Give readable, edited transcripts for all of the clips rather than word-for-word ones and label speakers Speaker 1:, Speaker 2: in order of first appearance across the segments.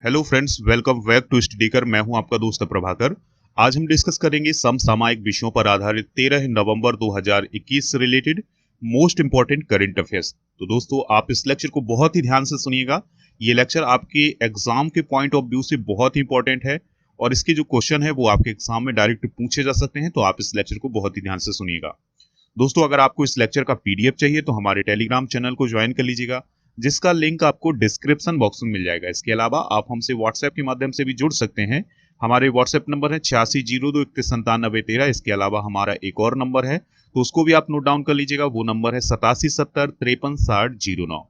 Speaker 1: Hello friends, welcome back to स्टडीकर। मैं हूं आपका दोस्त प्रभाकर। आज हम डिस्कस करेंगे समसामयिक विषयों पर आधारित 13 नवंबर 2021 से related most important current affairs. तो दोस्तों, आप इस लेक्चर को बहुत ही ध्यान से सुनिएगा। ये लेक्चर आपके एग्जाम के पॉइंट ऑफ व्यू से बहुत ही इंपॉर्टेंट है और इसके जो क्वेश्चन है वो आपके एग्जाम में डायरेक्ट पूछे जा सकते हैं। तो आप इस लेक्चर को बहुत ही ध्यान से सुनिएगा। दोस्तों, अगर आपको इस लेक्चर का पीडीएफ चाहिए तो हमारे टेलीग्राम चैनल को ज्वाइन कर लीजिएगा, जिसका लिंक आपको डिस्क्रिप्शन बॉक्स में मिल जाएगा। इसके अलावा आप हमसे व्हाट्सएप के माध्यम से भी जुड़ सकते हैं। हमारे व्हाट्सएप नंबर है 8602319713। इसके अलावा हमारा एक और नंबर है, तो उसको भी आप नोट डाउन कर लीजिएगा। वो नंबर है 8770536009।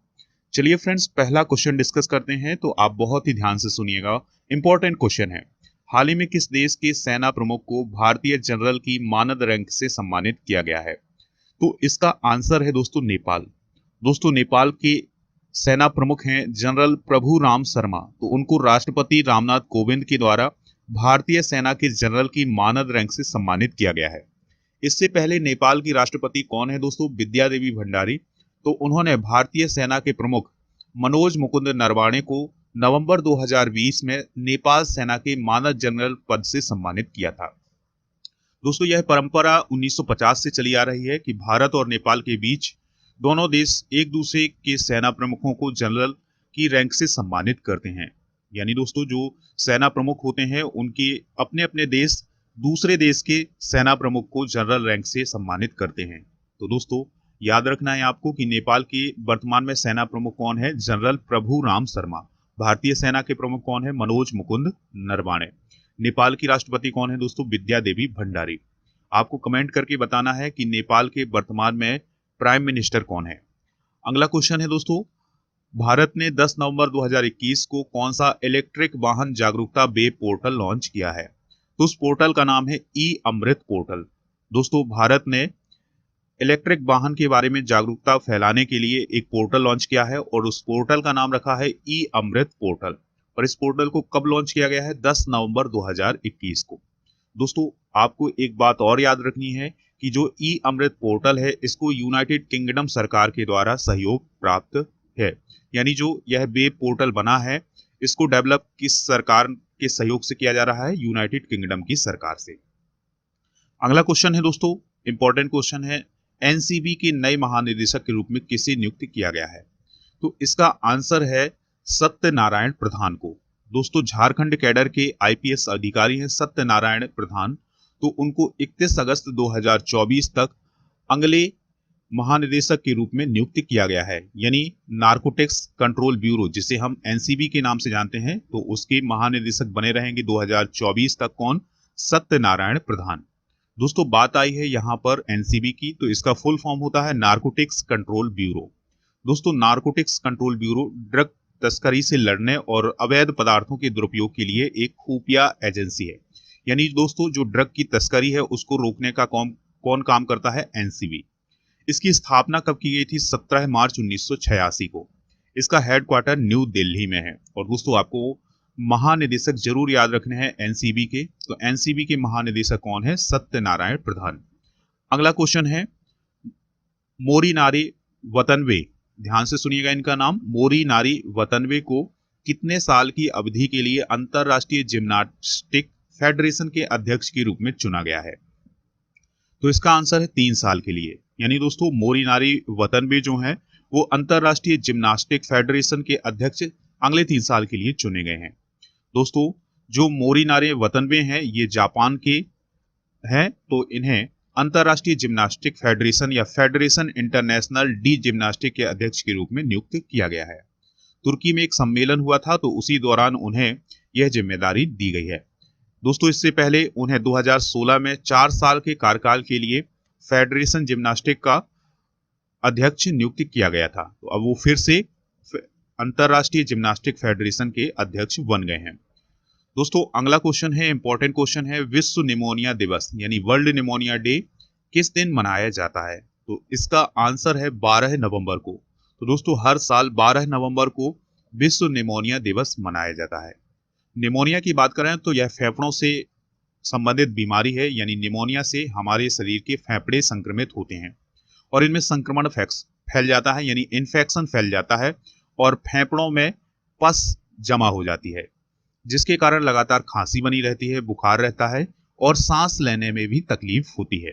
Speaker 1: चलिए फ्रेंड्स, पहला क्वेश्चन डिस्कस करते हैं, तो आप बहुत ही ध्यान से सुनिएगा। इंपॉर्टेंट क्वेश्चन है। हाल ही में किस देश के सेना प्रमुख को भारतीय जनरल की मानद रैंक से सम्मानित किया गया है? तो इसका आंसर है दोस्तों नेपाल। दोस्तों, नेपाल के सेना प्रमुख हैं जनरल प्रभु राम शर्मा। तो उनको राष्ट्रपति रामनाथ कोविंद के द्वारा भारतीय सेना के जनरल की मानद रैंक से सम्मानित किया गया है। इससे पहले नेपाल की राष्ट्रपति कौन है दोस्तों? विद्या देवी भंडारी। तो उन्होंने भारतीय सेना के प्रमुख मनोज मुकुंद नरवाणे को नवंबर 2020 में नेपाल सेना के मानद जनरल पद से सम्मानित किया था। दोस्तों, यह परंपरा 1950 से चली आ रही है कि भारत और नेपाल के बीच दोनों देश एक दूसरे के सेना प्रमुखों को जनरल की रैंक से सम्मानित करते हैं। यानी दोस्तों, जो सेना प्रमुख होते हैं उनके अपने अपने देश दूसरे देश के सेना प्रमुख को जनरल रैंक से सम्मानित करते हैं। तो दोस्तों, याद रखना है आपको कि नेपाल के वर्तमान में सेना प्रमुख कौन है? जनरल प्रभु राम शर्मा। भारतीय सेना के प्रमुख कौन है? मनोज मुकुंद नरवाणे। नेपाल की राष्ट्रपति कौन है दोस्तों? विद्या देवी भंडारी। आपको कमेंट करके बताना है कि नेपाल के वर्तमान में प्राइम मिनिस्टर कौन है। अगला क्वेश्चन है दोस्तों, भारत ने 10 नवंबर 2021 को कौन सा इलेक्ट्रिक वाहन जागरूकता वेब पोर्टल लॉन्च किया है? तो उस पोर्टल का नाम है ई अमृत पोर्टल। दोस्तों, भारत ने इलेक्ट्रिक वाहन के बारे में जागरूकता फैलाने के लिए एक पोर्टल लॉन्च किया है और उस पोर्टल का नाम रखा है ई अमृत पोर्टल। और इस पोर्टल को कब लॉन्च किया गया है? 10 नवंबर 2021 को। दोस्तों, आपको एक बात और याद रखनी है कि जो ई अमृत पोर्टल है, इसको यूनाइटेड किंगडम सरकार के द्वारा सहयोग प्राप्त है। यानी जो यह वेब पोर्टल बना है, इसको डेवलप किस सरकार के सहयोग से किया जा रहा है? यूनाइटेड किंगडम की सरकार से। अगला क्वेश्चन है दोस्तों, इंपॉर्टेंट क्वेश्चन है। एनसीबी के नए महानिदेशक के रूप में किसे नियुक्त किया गया है? तो इसका आंसर है सत्यनारायण प्रधान को। दोस्तों, झारखंड कैडर के आईपीएस अधिकारी हैं सत्यनारायण प्रधान। तो उनको 31 अगस्त 2024 तक अगले महानिदेशक के रूप में नियुक्त किया गया है। यानी नार्कोटिक्स कंट्रोल ब्यूरो, जिसे हम एनसीबी के नाम से जानते हैं, तो उसके महानिदेशक बने रहेंगे 2024 तक। कौन? सत्यनारायण प्रधान। दोस्तों, बात आई है यहाँ पर एनसीबी की, तो इसका फुल फॉर्म होता है नार्कोटिक्स कंट्रोल ब्यूरो। दोस्तों, नार्कोटिक्स कंट्रोल ब्यूरो ड्रग तस्करी से लड़ने और अवैध पदार्थों के दुरुपयोग के लिए एक खुफिया एजेंसी है। यानी दोस्तों, जो ड्रग की तस्करी है उसको रोकने का कौन काम करता है? एनसीबी। इसकी स्थापना कब की गई थी? 17 मार्च 1986 को। इसका हेडक्वार्टर न्यू दिल्ली में है। और दोस्तों, आपको महानिदेशक जरूर याद रखने हैं एनसीबी के। तो एनसीबी के महानिदेशक कौन है? सत्यनारायण प्रधान। अगला क्वेश्चन है, मोरी नारी वतनवे। ध्यान से सुनिएगा इनका नाम। मोरी नारी वतनवे को कितने साल की अवधि के लिए अंतरराष्ट्रीय जिम्नास्टिक फेडरेशन के अध्यक्ष के रूप में चुना गया है? तो इसका आंसर है 3 साल के लिए। यानी दोस्तों, मोरी नारी वतनवे जो है वो अंतरराष्ट्रीय जिम्नास्टिक फेडरेशन के अध्यक्ष अगले 3 साल के लिए चुने गए हैं। दोस्तों, जो मोरी नारी वतनवे हैं ये जापान के हैं। तो इन्हें अंतरराष्ट्रीय जिम्नास्टिक फेडरेशन या फेडरेशन इंटरनेशनल डी जिम्नास्टिक के अध्यक्ष के रूप में नियुक्त किया गया है। तुर्की में एक सम्मेलन हुआ था, तो उसी दौरान उन्हें यह जिम्मेदारी दी गई है। दोस्तों, इससे पहले उन्हें 2016 में 4 साल के कार्यकाल के लिए फेडरेशन जिम्नास्टिक का अध्यक्ष नियुक्त किया गया था। तो अब वो फिर से अंतरराष्ट्रीय जिम्नास्टिक फेडरेशन के अध्यक्ष बन गए हैं। दोस्तों, अगला क्वेश्चन है, इंपॉर्टेंट क्वेश्चन है। विश्व निमोनिया दिवस यानी वर्ल्ड निमोनिया डे किस दिन मनाया जाता है? तो इसका आंसर है 12 नवंबर को। तो दोस्तों, हर साल 12 नवंबर को विश्व निमोनिया दिवस मनाया जाता है। निमोनिया की बात करें तो यह फेफड़ों से संबंधित बीमारी है। यानी निमोनिया से हमारे शरीर के फेफड़े संक्रमित होते हैं और इनमें संक्रमण फैल जाता है, यानी इन्फेक्शन फैल जाता है और फेफड़ों में पस जमा हो जाती है। जिसके कारण लगातार खांसी बनी रहती है, बुखार रहता है और सांस लेने में भी तकलीफ होती है।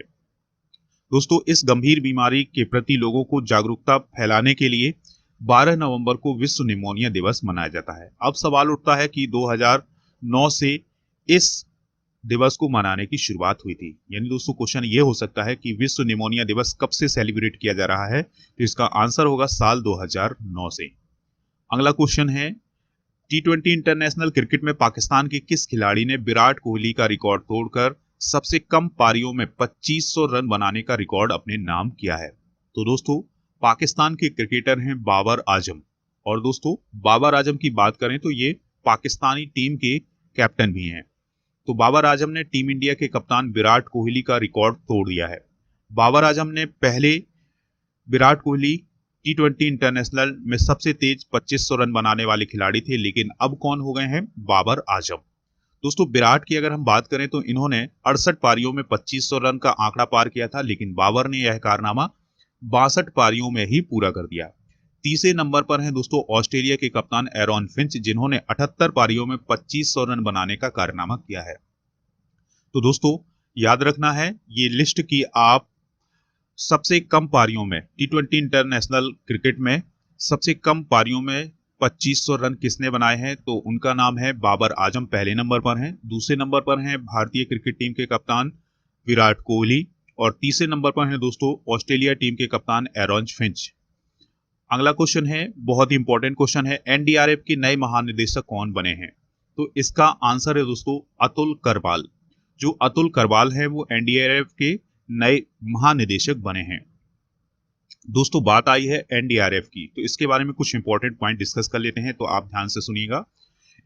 Speaker 1: दोस्तों, इस गंभीर बीमारी के प्रति लोगों को जागरूकता फैलाने के लिए 12 नवंबर को विश्व निमोनिया दिवस मनाया जाता है। अब सवाल उठता है कि 2009 से इस दिवस को मनाने की शुरुआत हुई थी। यानी दोस्तों, क्वेश्चन ये हो सकता है कि विश्व निमोनिया दिवस कब से सेलिब्रेट किया जा रहा है, तो इसका आंसर होगा साल 2009 से। अगला क्वेश्चन है, T20 इंटरनेशनल क्रिकेट में पाकिस्तान के किस खिलाड़ी ने विराट कोहली का रिकॉर्ड तोड़कर सबसे कम पारियों में 2500 रन बनाने का रिकॉर्ड अपने नाम किया है? तो दोस्तों, पाकिस्तान के क्रिकेटर हैं बाबर आजम। और दोस्तों, बाबर आजम की बात करें तो ये पाकिस्तानी टीम के कैप्टन भी हैं। तो बाबर आजम ने टीम इंडिया के कप्तान विराट कोहली का रिकॉर्ड तोड़ दिया है। बाबर आजम ने पहले विराट कोहली T20 इंटरनेशनल में सबसे तेज 2500 रन बनाने वाले खिलाड़ी थे, लेकिन अब कौन हो गए हैं? बाबर आजम। दोस्तों, विराट की अगर हम बात करें तो इन्होंने 68 पारियों में 2500 रन का आंकड़ा पार किया था, लेकिन बाबर ने यह कारनामा 62 पारियों में ही पूरा कर दिया। तीसरे नंबर पर हैं दोस्तों ऑस्ट्रेलिया के कप्तान एरॉन फिंच, जिन्होंने 78 पारियों में 2500 रन बनाने का कारनामा किया है। तो दोस्तों, याद रखना है ये लिस्ट की आप सबसे कम पारियों में T20 इंटरनेशनल क्रिकेट में सबसे कम पारियों में 2500 रन किसने बनाए हैं, तो उनका नाम है बाबर आजम, पहले नंबर पर हैं। दूसरे नंबर पर हैं भारतीय क्रिकेट टीम के कप्तान विराट कोहली और तीसरे नंबर पर हैं दोस्तों ऑस्ट्रेलिया टीम के कप्तान एरॉन फिंच। अगला क्वेश्चन है, बहुत ही इंपॉर्टेंट क्वेश्चन है, एनडीआरएफ के नए महानिदेशक कौन बने हैं? तो इसका आंसर है दोस्तों अतुल करवाल। जो अतुल करवाल है वो एनडीआरएफ के नए महानिदेशक बने हैं। दोस्तों, बात आई है एनडीआरएफ की, तो इसके बारे में कुछ इंपॉर्टेंट पॉइंट डिस्कस कर लेते हैं, तो आप ध्यान से सुनिएगा।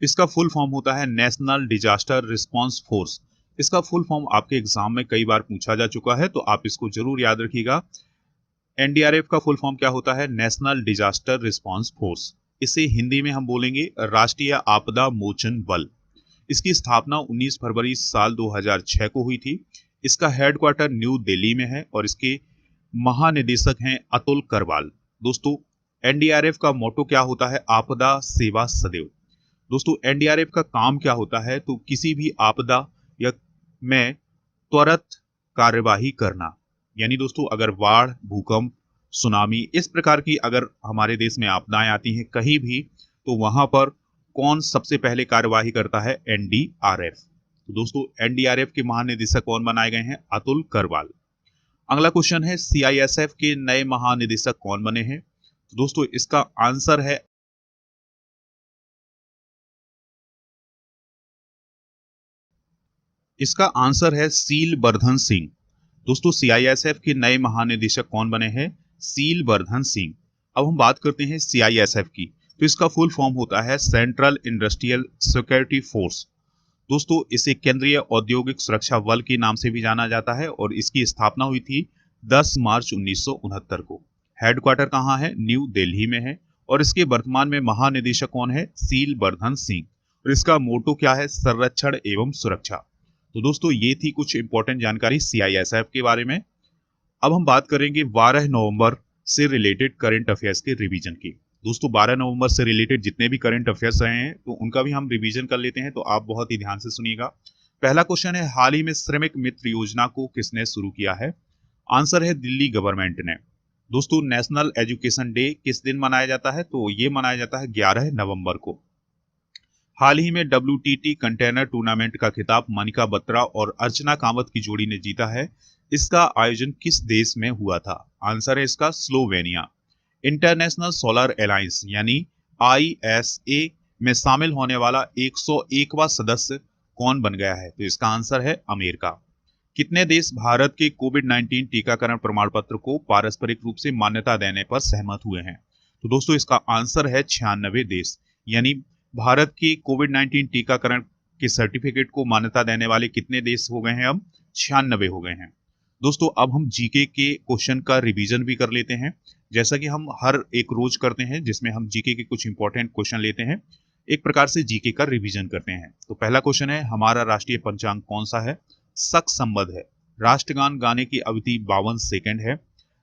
Speaker 1: इसका फुल फॉर्म होता है नेशनल डिजास्टर रिस्पांस फोर्स। इसका फुल फॉर्म आपके एग्जाम में कई बार पूछा जा चुका है, तो आप इसको जरूर याद रखिएगा। एनडीआरएफ का फुल फॉर्म क्या होता है? National disaster response force. इसे हिंदी में हम बोलेंगे राष्ट्रीय आपदा मोचन बल। इसकी स्थापना 19 फरवरी साल 2006 को हुई थी। इसका हेडक्वार्टर न्यू दिल्ली में है और इसके महानिदेशक हैं अतुल करवाल। दोस्तों, एनडीआरएफ का मोटो क्या होता है? आपदा सेवा सदैव। दोस्तों, एनडीआरएफ का काम क्या होता है? तो किसी भी आपदा या में त्वरित कार्यवाही करना। यानी दोस्तों, अगर बाढ़, भूकंप, सुनामी, इस प्रकार की अगर हमारे देश में आपदाएं आती हैं कहीं भी, तो वहां पर कौन सबसे पहले कार्यवाही करता है? एनडीआरएफ। तो दोस्तों, एनडीआरएफ के महानिदेशक कौन बनाए गए हैं? अतुल करवाल। अगला क्वेश्चन है, सीआईएसएफ के नए महानिदेशक कौन बने हैं? तो दोस्तों, इसका आंसर है सील बर्धन सिंह। दोस्तों, सीआईएसएफ के नए महानिदेशक कौन बने हैं? सील बर्धन सिंह। अब हम बात करते हैं सीआईएसएफ की, तो इसका फुल फॉर्म होता है सेंट्रल इंडस्ट्रियल सिक्योरिटी फोर्स। दोस्तों, इसे केंद्रीय औद्योगिक सुरक्षा बल के नाम से भी जाना जाता है और इसकी स्थापना हुई थी 10 मार्च 1969 को। हेडक्वार्टर कहाँ है? न्यू दिल्ली में है और इसके वर्तमान में महानिदेशक कौन है? सील बर्धन सिंह। और इसका मोटो क्या है? संरक्षण एवं सुरक्षा। तो दोस्तों, ये थी कुछ इंपॉर्टेंट जानकारी सीआईएसएफ के बारे में। अब हम बात करेंगे 12 नवंबर से रिलेटेड करंट अफेयर्स के रिवीजन की। दोस्तों, 12 नवंबर से रिलेटेड जितने भी करंट अफेयर्स रहे हैं तो उनका भी हम रिवीजन कर लेते हैं, तो आप बहुत ही ध्यान से सुनिएगा। पहला क्वेश्चन है, हाल ही में श्रमिक मित्र योजना को किसने शुरू किया है? आंसर है दिल्ली गवर्नमेंट ने। दोस्तों, नेशनल एजुकेशन डे किस दिन मनाया जाता है? तो ये मनाया जाता है 11 नवंबर को। हाल ही में WTT कंटेनर टूर्नामेंट का खिताब मनिका बत्रा और अर्चना कामत की जोड़ी ने जीता है। इसका आयोजन किस देश में हुआ था? आंसर है इसका स्लोवेनिया। इंटरनेशनल सोलर अलायंस यानी ISA में शामिल होने वाला 101वां सदस्य कौन बन गया है? तो इसका आंसर है अमेरिका। कितने देश भारत के कोविड-19 टीकाकरण प्रमाण पत्र को पारस्परिक रूप से मान्यता देने पर सहमत हुए हैं? तो दोस्तों, इसका आंसर है 96 देश। यानी भारत की कोविड-19 टीकाकरण के सर्टिफिकेट को मान्यता देने वाले कितने देश हो गए हैं? अब 96 हो गए हैं। दोस्तों, अब हम जीके के क्वेश्चन का रिवीजन भी कर लेते हैं, जैसा कि हम हर एक रोज करते हैं, जिसमें हम जीके के कुछ इंपॉर्टेंट क्वेश्चन लेते हैं, एक प्रकार से जीके का रिवीजन करते हैं। तो पहला क्वेश्चन है, हमारा राष्ट्रीय पंचांग कौन सा है? शक संबद्ध है। राष्ट्रगान गाने की अवधि 52 सेकंड है।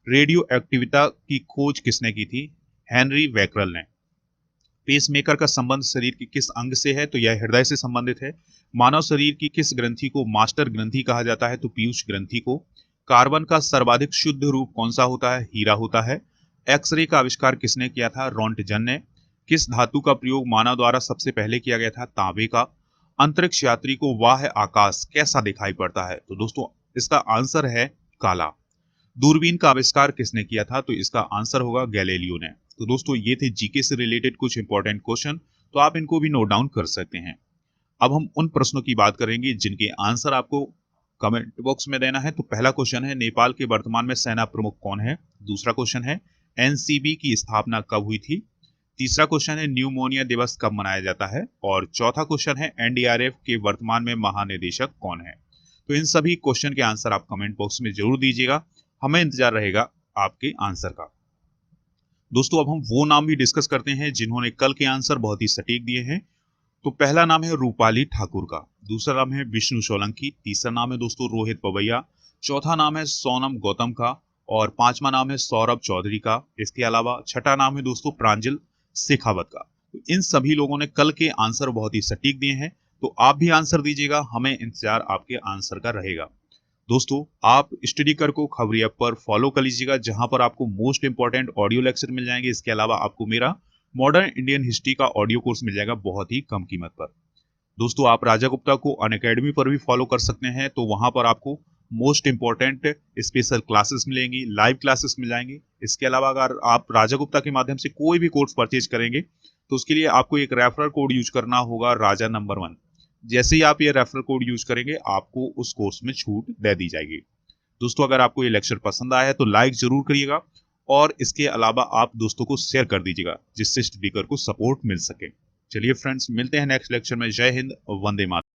Speaker 1: रेडियो एक्टिविटा की खोज किसने की थी? हेनरी बैकरल ने। पेसमेकर का संबंध शरीर के किस अंग से है? तो यह हृदय से संबंधित है। मानव शरीर की किस ग्रंथि को मास्टर ग्रंथि कहा जाता है? तो पीयूष ग्रंथि को। कार्बन का सर्वाधिक शुद्ध रूप कौन सा होता है? हीरा होता है। एक्सरे का आविष्कार किसने किया था? रोंटगन ने। किस धातु का प्रयोग मानव द्वारा सबसे पहले किया गया था? तांबे का। अंतरिक्ष यात्री को बाह्य आकाश कैसा दिखाई पड़ता है? तो दोस्तों इसका आंसर है काला। दूरबीन का आविष्कार किसने किया था? तो इसका आंसर होगा गैलीलियो ने। तो दोस्तों ये थे जीके से रिलेटेड कुछ इंपॉर्टेंट क्वेश्चन, तो आप इनको भी नोट डाउन कर सकते हैं। अब हम उन प्रश्नों की बात करेंगे जिनके आंसर आपको कमेंट बॉक्स में देना है। तो पहला क्वेश्चन है, नेपाल के वर्तमान में सेना प्रमुख कौन है? दूसरा क्वेश्चन है, एनसीबी की स्थापना कब हुई थी? तीसरा क्वेश्चन है, न्यूमोनिया दिवस कब मनाया जाता है? और चौथा क्वेश्चन है, एनडीआरएफ के वर्तमान में महानिदेशक कौन है? तो इन सभी क्वेश्चन के आंसर आप कमेंट बॉक्स में जरूर दीजिएगा, हमें इंतजार रहेगा आपके आंसर का। दोस्तों अब हम वो नाम भी डिस्कस करते हैं जिन्होंने कल के आंसर बहुत ही सटीक दिए हैं। तो पहला नाम है रूपाली ठाकुर का, दूसरा नाम है विष्णु सोलंकी, तीसरा नाम है दोस्तों रोहित पवैया, चौथा नाम है सोनम गौतम का और पांचवा नाम है सौरभ चौधरी का। इसके अलावा छठा नाम है दोस्तों प्रांजल शेखावत का। तो इन सभी लोगों ने कल के आंसर बहुत ही सटीक दिए हैं, तो आप भी आंसर दीजिएगा, हमें इंतजार आपके आंसर का रहेगा। दोस्तों आप स्टडी कर को खबरी ऐप पर फॉलो कर लीजिएगा, जहां पर आपको मोस्ट इंपॉर्टेंट ऑडियो लेक्चर मिल जाएंगे। इसके अलावा आपको मेरा मॉडर्न इंडियन हिस्ट्री का ऑडियो कोर्स मिल जाएगा बहुत ही कम कीमत पर। दोस्तों आप राजा गुप्ता को अनअकैडमी पर भी फॉलो कर सकते हैं, तो वहां पर आपको मोस्ट इंपॉर्टेंट स्पेशल क्लासेस मिलेंगी, लाइव क्लासेस मिल जाएंगी। इसके अलावा अगर आप राजा गुप्ता के माध्यम से कोई भी कोर्स परचेज करेंगे तो उसके लिए आपको एक रेफरल कोड यूज करना होगा, राजा नंबर 1। जैसे ही आप ये रेफरल कोड यूज करेंगे आपको उस कोर्स में छूट दे दी जाएगी। दोस्तों अगर आपको ये लेक्चर पसंद आया है तो लाइक जरूर करिएगा और इसके अलावा आप दोस्तों को शेयर कर दीजिएगा, जिससे स्टडी कर को सपोर्ट मिल सके। चलिए फ्रेंड्स, मिलते हैं नेक्स्ट लेक्चर में। जय हिंद, वंदे मातरम।